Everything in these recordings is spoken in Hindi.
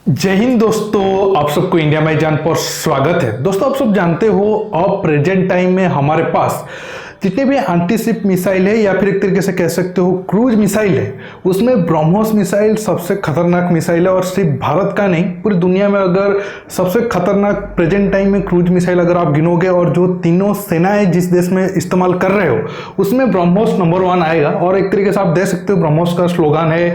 जय हिंद दोस्तों, आप सबको इंडिया माई जान पर स्वागत है। दोस्तों, आप सब जानते हो अब प्रेजेंट टाइम में हमारे पास जितने भी एंटीशिप मिसाइल है या फिर एक तरीके से कह सकते हो क्रूज मिसाइल है, उसमें ब्रह्मोस मिसाइल सबसे खतरनाक मिसाइल है। और सिर्फ भारत का नहीं, पूरी दुनिया में अगर सबसे खतरनाक प्रेजेंट टाइम में क्रूज मिसाइल अगर आप गिनोगे और जो तीनों सेनाएं जिस देश में इस्तेमाल कर रहे हो उसमें ब्रह्मोस नंबर 1 आएगा। और एक तरीके से आप देख सकते हो ब्रह्मोस का स्लोगन है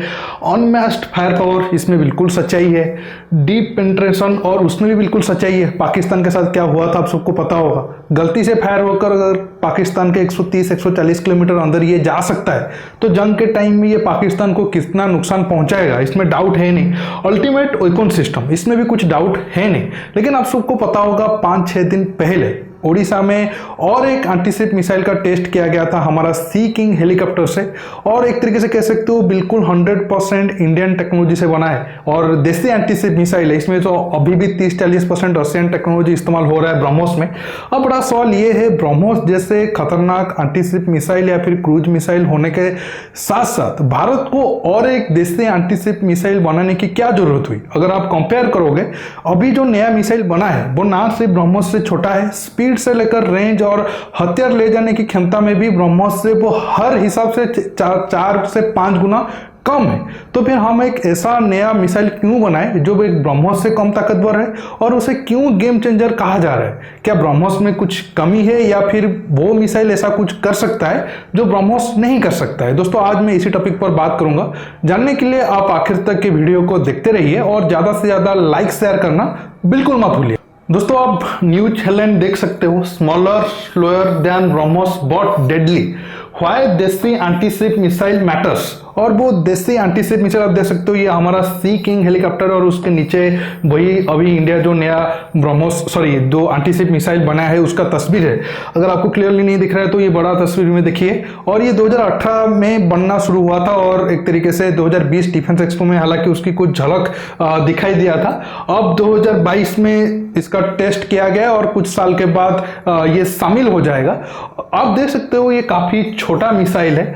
अनमैच्ड फायर पावर, इसमें बिल्कुल सच्चाई है। डीप पेनिट्रेशन, और उसमें भी बिल्कुल सच्चाई है। पाकिस्तान के साथ क्या हुआ था आप सबको पता होगा, गलती से फायर होकर अगर पाकिस्तान के 130-140 किलोमीटर अंदर ये जा सकता है तो जंग के टाइम में ये पाकिस्तान को कितना नुकसान पहुंचाएगा इसमें डाउट है नहीं। अल्टीमेट वेपन सिस्टम, इसमें भी कुछ डाउट है नहीं। लेकिन आप सबको पता होगा 5-6 दिन पहले ओडिशा में और एक एंटीशिप मिसाइल का टेस्ट किया गया था हमारा सी किंग हेलीकॉप्टर से। और एक तरीके से कह सकते हो बिल्कुल 100% इंडियन टेक्नोलॉजी से बना है और देसी एंटीशिप मिसाइल है। इसमें तो अभी भी 30-40% रशियन टेक्नोलॉजी इस्तेमाल हो रहा है ब्रह्मोस में। अब बड़ा सवाल ये है, ब्रह्मोस जैसे खतरनाक एंटीशिप मिसाइल या फिर क्रूज मिसाइल होने के साथ साथ भारत को और एक देसी एंटीशिप मिसाइल बनाने की क्या जरूरत हुई? अगर आप कंपेयर करोगे, अभी जो नया मिसाइल बना है वो ना सिर्फ ब्रह्मोस से छोटा है, स्पीड से लेकर रेंज और हथियार ले जाने की क्षमता में भी ब्रह्मोस से वो हर हिसाब से 4 से 5 गुना कम है। तो फिर हम एक ऐसा नया मिसाइल क्यों बनाए जो एक ब्रह्मोस से कम ताकतवर है, और उसे क्यों गेम चेंजर कहा जा रहा है? क्या ब्रह्मोस में कुछ कमी है या फिर वो मिसाइल ऐसा कुछ कर सकता है जो ब्रह्मोस नहीं कर सकता है? दोस्तों, आज मैं इसी टॉपिक पर बात करूंगा। जानने के लिए आप आखिर तक के वीडियो को देखते रहिए और ज्यादा से ज्यादा लाइक शेयर करना बिल्कुल मत भूलिए। दोस्तों, आप न्यूज हेडलाइन देख सकते हो, smaller slower then BrahMos but deadly, why देसी एंटीशिप मिसाइल मैटर्स। और वो देसी एंटीशिप मिसाइल आप देख सकते हो, ये हमारा सी किंग हेलीकॉप्टर और उसके नीचे वही अभी इंडिया जो नया दो एंटीशिप मिसाइल बना है उसका तस्वीर है। अगर आपको क्लियरली नहीं दिख रहा है तो ये बड़ा तस्वीर में देखिए। और ये 2018 में बनना शुरू हुआ था और एक तरीके से 2020 डिफेंस एक्सपो में हालांकि उसकी कुछ झलक दिखाई दिया था। अब 2022 में इसका टेस्ट किया गया और कुछ साल के बाद ये शामिल हो जाएगा। आप देख सकते हो ये काफी छोटा मिसाइल है।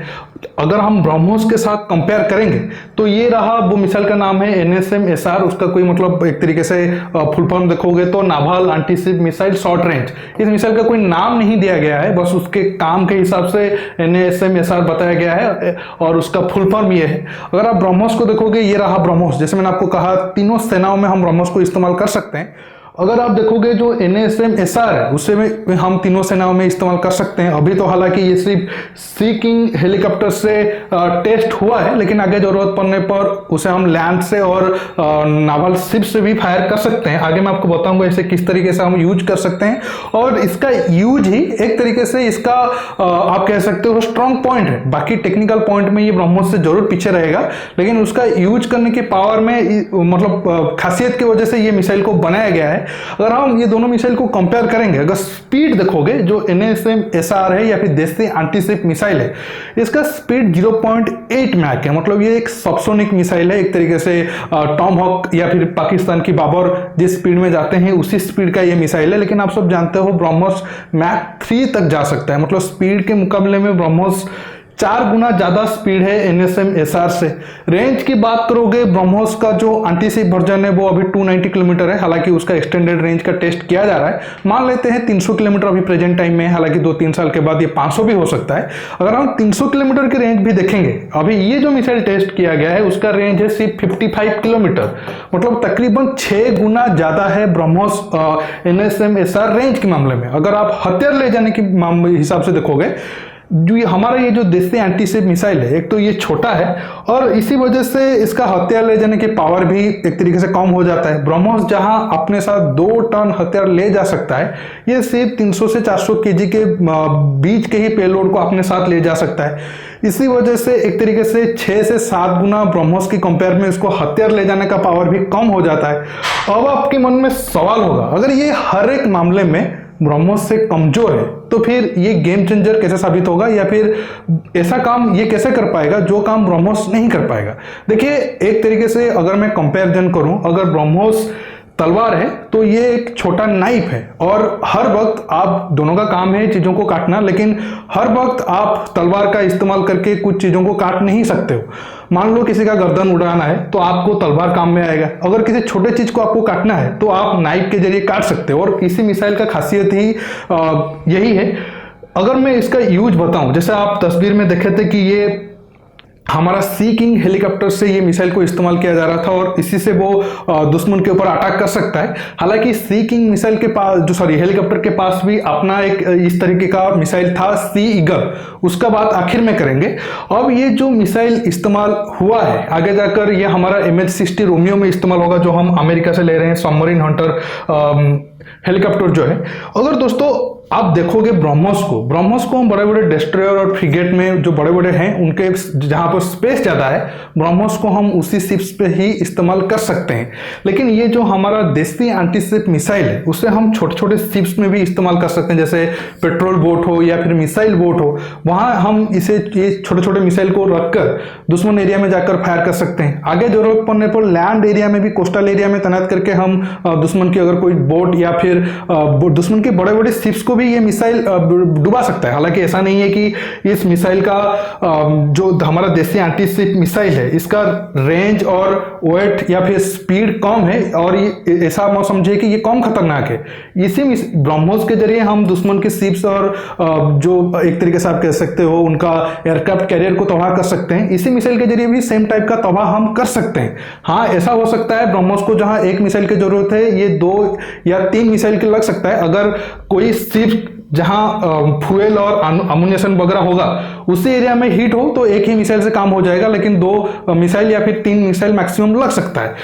अगर हम ब्रह्मोस के साथ कंपेयर करेंगे तो ये रहा, वो मिसाइल का नाम है NSM-SR। उसका कोई मतलब एक तरीके से फुल फॉर्म देखोगे तो novel antiship missile short range. इस मिसाइल का कोई नाम नहीं दिया गया है, बस उसके काम के हिसाब से NSM-SR बताया गया है और उसका फुल फॉर्म ये है। अगर आप ब्रह्मोस को देखोगे, ये रहा ब्रह्मोस। जैसे मैंने आपको कहा, तीनों सेनाओं में हम ब्रह्मोस को इस्तेमाल कर सकते हैं। अगर आप देखोगे जो NSM-SR है उसे में हम तीनों सेनाओं में इस्तेमाल कर सकते हैं। अभी तो हालांकि ये सिर्फ सी किंग हेलीकॉप्टर से टेस्ट हुआ है, लेकिन आगे जरूरत पड़ने पर उसे हम लैंड से और नावल शिप से भी फायर कर सकते हैं। आगे मैं आपको बताऊंगा इसे किस तरीके से हम यूज कर सकते हैं। और इसका यूज ही एक तरीके से इसका आप कह सकते हो स्ट्रॉन्ग पॉइंट है। बाकी टेक्निकल पॉइंट में ये ब्रह्मोस से जरूर पीछे रहेगा, लेकिन उसका यूज करने की पावर में मतलब खासियत की वजह से ये मिसाइल को बनाया गया है। अगर हम ये दोनों मिसाइल को कंपेयर करेंगे, अगर स्पीड देखोगे, जो NSM-SR है या फिर देसी एंटीशिप मिसाइल है, इसका स्पीड 0.8 मैक है। मतलब ये एक सबसोनिक मिसाइल है। एक तरीके से टॉम हॉक या फिर पाकिस्तान की बाबर जिस स्पीड में जाते हैं उसी स्पीड का ये मिसाइल है। लेकिन आप सब जानते हो ब्रह्मोस मैक 3 तक जा सकता है। मतलब स्पीड के मुकाबले में ब्रह्मोस 4 गुना ज्यादा स्पीड है NSM-SR से। रेंज की बात करोगे, ब्रह्मोस का जो एंटीशिप वर्जन है वो अभी 290 किलोमीटर है। हालांकि उसका एक्सटेंडेड रेंज का टेस्ट किया जा रहा है। मान लेते हैं 300 किलोमीटर अभी प्रेजेंट टाइम में है। हालांकि 2-3 साल के बाद ये 500 भी हो सकता है। अगर हम 300 किलोमीटर की रेंज भी देखेंगे, अभी ये जो मिसाइल टेस्ट किया गया है उसका रेंज है सिर्फ 55 किलोमीटर। मतलब तकरीबन 6 गुना ज्यादा है ब्रह्मोस NSM-SR रेंज के मामले में। अगर आप हथियार ले जाने के हिसाब से देखोगे, जो हमारा ये जो देसी एंटीशिप मिसाइल है, एक तो ये छोटा है और इसी वजह से इसका हथियार ले जाने की पावर भी एक तरीके से कम हो जाता है। ब्रह्मोस जहां अपने साथ 2 टन हथियार ले जा सकता है, ये सिर्फ 300 से 400 केजी के बीच के ही पेलोड को अपने साथ ले जा सकता है। इसी वजह से एक तरीके से 6 से 7 गुना ब्रह्मोस की कंपेयर में इसको हथियार ले जाने का पावर भी कम हो जाता है। अब आपके मन में सवाल होगा, अगर ये हर एक मामले में ब्रह्मोस से कमजोर है तो फिर ये गेम चेंजर कैसे साबित होगा, या फिर ऐसा काम ये कैसे कर पाएगा जो काम ब्रह्मोस नहीं कर पाएगा? देखिए, एक तरीके से अगर मैं कंपैरिजन करूं, अगर ब्रह्मोस तलवार है तो ये एक छोटा नाइफ है, और हर वक्त आप दोनों का काम है चीजों को काटना, लेकिन हर वक्त आप तलवार का इस्तेमाल करके कुछ चीजों को काट नहीं सकते हो। मान लो किसी का गर्दन उड़ाना है तो आपको तलवार काम में आएगा, अगर किसी छोटे चीज को आपको काटना है तो आप नाइफ के जरिए काट सकते हो। और इसी मिसाइल का खासियत ही यही है। अगर मैं इसका यूज बताऊं, जैसे आप तस्वीर में देखे थे कि ये हमारा सी किंग हेलीकॉप्टर से ये मिसाइल को इस्तेमाल किया जा रहा था और इसी से वो दुश्मन के ऊपर अटैक कर सकता है। हालांकि सी किंग मिसाइल के पास हेलीकॉप्टर के पास भी अपना एक इस तरीके का मिसाइल था, सी ईगल, उसका बात आखिर में करेंगे। अब ये जो मिसाइल इस्तेमाल हुआ है आगे जाकर ये हमारा MH-60 रोमियो में इस्तेमाल होगा, जो हम अमेरिका से ले रहे हैं, सबमरीन हंटर हेलीकॉप्टर जो है। अगर दोस्तों आप देखोगे ब्रह्मोस को हम बड़े बड़े डिस्ट्रॉयर और फ्रिगेट में जो बड़े बड़े हैं उनके जहां पर स्पेस ज्यादा है, ब्रह्मोस को हम उसी शिप्स पे ही इस्तेमाल कर सकते हैं। लेकिन ये जो हमारा देसी एंटी-शिप मिसाइल है उसे हम छोटे छोटे शिप्स में भी इस्तेमाल कर सकते हैं, जैसे पेट्रोल बोट हो या फिर मिसाइल बोट हो, वहां हम ये छोटे छोटे मिसाइल को रखकर दुश्मन एरिया में जाकर फायर कर सकते हैं। आगे जरूरत पड़ने पर लैंड एरिया में भी, कोस्टल एरिया में तैनात करके हम दुश्मन की अगर कोई बोट या फिर दुश्मन के बड़े बड़े शिप्स को भी ये मिसाइल डुबा सकता है। हालांकि ऐसा नहीं है कि इस मिसाइल का जो हमारा देसी एंटी-शिप मिसाइल है इसका रेंज और वेट या फिर स्पीड कम है, और ये ऐसा मत समझे कि ये कम खतरनाक है। इसी ब्रह्मोस के जरिए हम दुश्मन के शिप्स और जो एक तरीके से आप कह सकते हो उनका एयरक्राफ्ट कैरियर को तबाह कर सकते हैं। इसी मिसाइल के जरिए भी सेम टाइप का तबाह हम कर सकते हैं। हाँ, ऐसा हो सकता है ब्रह्मोस को जहां एक मिसाइल की जरूरत है ये 2 या 3 मिसाइल की लग सकता है। अगर कोई शिप जहां फ्यूल और अम्यूनिशन वगैरह होगा उसी एरिया में हिट हो तो एक ही मिसाइल से काम हो जाएगा, लेकिन 2 मिसाइल या फिर 3 मिसाइल मैक्सिमम लग सकता है।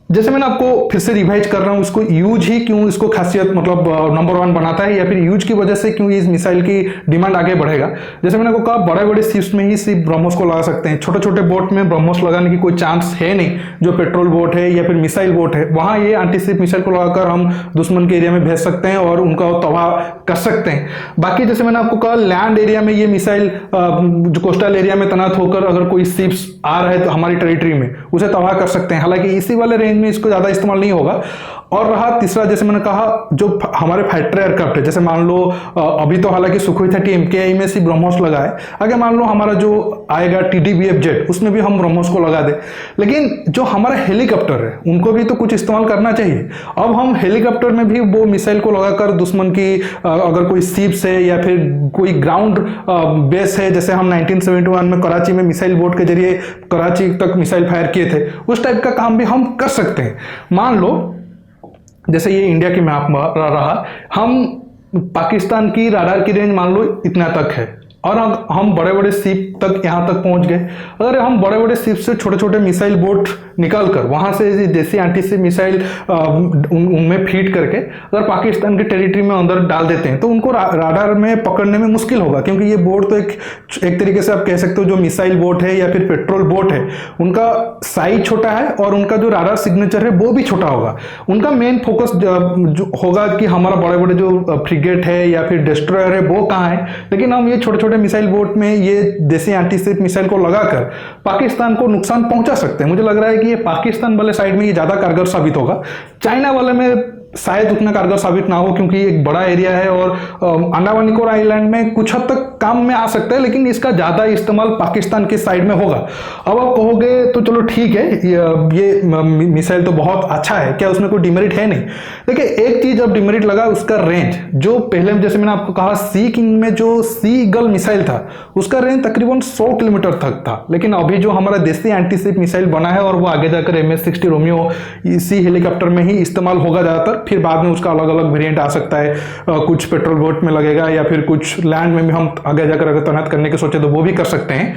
जैसे मैंने आपको फिर से रिवाइज कर रहा हूं, इसको यूज ही क्यों इसको खासियत मतलब नंबर 1 बनाता है, या फिर यूज की वजह से क्यों इस मिसाइल की डिमांड आगे बढ़ेगा। जैसे मैंने आपको कहा बड़े बड़े शिप्स में ही सिर्फ ब्रह्मोस को लगा सकते हैं, छोटे छोटे बोट में ब्रह्मोस लगाने की कोई चांस है नहीं। जो पेट्रोल बोट है या फिर मिसाइल बोट है वहां ये एंटी-शिप मिसाइल को लगाकर हम दुश्मन के एरिया में भेज सकते हैं और उनका तबाह कर सकते हैं। बाकी जैसे मैंने आपको कहा लैंड एरिया में ये मिसाइल जो कोस्टल एरिया में तैनात होकर अगर कोई शिप्स आ रहा है तो हमारी टेरिटरी में उसे तबाह कर सकते हैं। हालांकि इसी वाले रेंज में इसको ज्यादा इस्तेमाल नहीं होगा। और रहा तीसरा, जैसे मैंने कहा जो हमारे फाइटर एयरक्राफ्ट है, जैसे मान लो अभी तो हालांकि सुखोई 30 MKI में सिर्फ ब्रह्मोस लगा है, आगे मान लो हमारा जो आएगा TDBF जेट उसमें भी हम ब्रह्मोस को लगा दे। लेकिन जो हमारा हेलीकॉप्टर है उनको भी तो कुछ इस्तेमाल करना चाहिए। अब हम हेलीकॉप्टर में भी वो मिसाइल को लगाकर दुश्मन की अगर कोई शिप्स है या फिर कोई ग्राउंड बेस है, जैसे हम 1971 में कराची में मिसाइल बोट के जरिए कराची तक मिसाइल फायर किए थे, उस टाइप का काम भी हम कर सकते हैं। मान लो जैसे ये इंडिया की मैप रहा, हम पाकिस्तान की राडार की रेंज मान लो इतना तक है और हम बड़े बड़े शिप तक यहाँ तक पहुंच गए। अगर हम बड़े बड़े शिप से छोटे छोटे मिसाइल बोट निकालकर वहां से देसी एंटी-शिप मिसाइल उनमें फीड करके अगर पाकिस्तान की टेरिटरी में अंदर डाल देते हैं तो उनको राडार में पकड़ने में मुश्किल होगा, क्योंकि ये बोट तो एक तरीके से आप कह सकते हो जो मिसाइल बोट है या फिर पेट्रोल बोट है उनका साइज छोटा है और उनका जो राडार सिग्नेचर है वो भी छोटा होगा। उनका मेन फोकस जो होगा कि हमारा बड़े बड़े जो फ्रिगेट है या फिर डिस्ट्रॉयर है वो कहाँ है। लेकिन हम ये छोटे छोटे मिसाइल बोट में ये देसी एंटी-शिप मिसाइल को लगाकर पाकिस्तान को नुकसान पहुंचा सकते हैं। मुझे लग रहा है कि ये पाकिस्तान वाले साइड में ये ज्यादा कारगर साबित होगा। चाइना वाले में शायद उतना कारगर साबित ना हो, क्योंकि एक बड़ा एरिया है और अंडमान निकोबार आइलैंड में कुछ हद तक काम में आ सकता है, लेकिन इसका ज्यादा इस्तेमाल पाकिस्तान के साइड में होगा। अब आप कहोगे तो चलो ठीक है, ये मिसाइल तो बहुत अच्छा है, क्या उसमें कोई डिमेरिट है? नहीं। देखिए एक चीज अब डिमेरिट लगा उसका रेंज। जो पहले जैसे मैंने आपको कहा सी किंग में जो सी ईगल मिसाइल था उसका रेंज तकरीबन 100 किलोमीटर तक था, लेकिन अभी जो हमारा देसी एंटी-शिप मिसाइल बना है और वो आगे जाकर MH-60 रोमियो इसी हेलीकॉप्टर में ही इस्तेमाल होगा ज्यादातर। फिर बाद में उसका अलग अलग वेरिएंट आ सकता है, कुछ पेट्रोल बोट में लगेगा या फिर कुछ लैंड में भी हम आगे जाकर अगर तैनात करने के सोचे तो वो भी कर सकते हैं।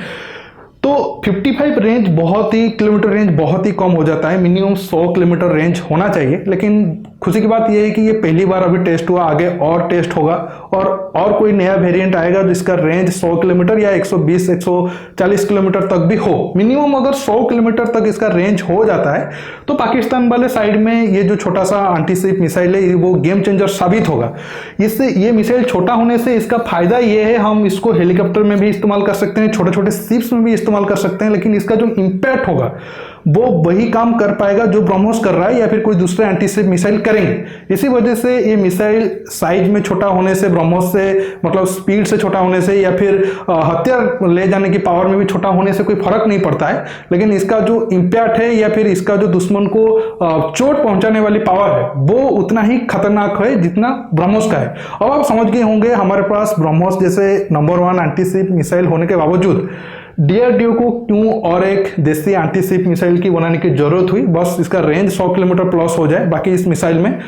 तो 55 रेंज बहुत ही किलोमीटर रेंज बहुत ही कम हो जाता है, मिनिमम 100 किलोमीटर रेंज होना चाहिए। लेकिन खुशी की बात यह है कि ये पहली बार अभी टेस्ट हुआ, आगे और टेस्ट होगा और कोई नया वेरिएंट आएगा जिसका रेंज 100 किलोमीटर या 120-140 किलोमीटर तक भी हो। मिनिमम अगर 100 किलोमीटर तक इसका रेंज हो जाता है तो पाकिस्तान वाले साइड में ये जो छोटा सा एंटी-शिप मिसाइल है वो गेम चेंजर साबित होगा। इससे ये मिसाइल छोटा होने से इसका फायदा ये है हम इसको हेलीकॉप्टर में भी इस्तेमाल कर सकते हैं, छोटे छोटे शिप्स में भी इस्तेमाल कर सकते हैं, लेकिन इसका जो इंपैक्ट होगा वो वही काम कर पाएगा जो ब्रह्मोस कर रहा है या फिर कोई दूसरे एंटीशिप मिसाइल करेंगे। इसी वजह से ये मिसाइल साइज में छोटा होने से, ब्रह्मोस से मतलब स्पीड से छोटा होने से या फिर हथियार ले जाने की पावर में भी छोटा होने से कोई फर्क नहीं पड़ता है, लेकिन इसका जो इंपैक्ट है या फिर इसका जो दुश्मन को चोट पहुंचाने वाली पावर है वो उतना ही खतरनाक है जितना ब्रह्मोस का है। अब आप समझ गए होंगे हमारे पास ब्रह्मोस जैसे नंबर 1 एंटीशिप मिसाइल होने के बावजूद डीआरडीओ को क्यों और एक देसी एंटीशिप मिसाइल की बनाने की जरूरत हुई। बस इसका रेंज 100 किलोमीटर प्लस हो जाए, बाकी इस मिसाइल में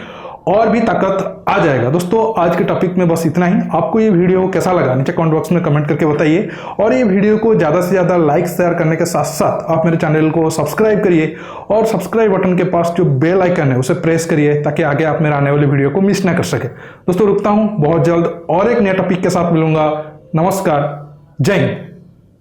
और भी ताकत आ जाएगा। दोस्तों आज के टॉपिक में बस इतना ही। आपको ये वीडियो कैसा लगा नीचे कमेंट बॉक्स में कमेंट करके बताइए, और ये वीडियो को ज़्यादा से ज़्यादा लाइक शेयर करने के साथ साथ आप मेरे चैनल को सब्सक्राइब करिए, और सब्सक्राइब बटन के पास जो बेल आइकन है उसे प्रेस करिए ताकि आगे आप मेरे आने वाले वीडियो को मिस ना कर सके। दोस्तों रुकता हूँ, बहुत जल्द और एक नया टॉपिक के साथ मिलूंगा। नमस्कार, जय हिंद।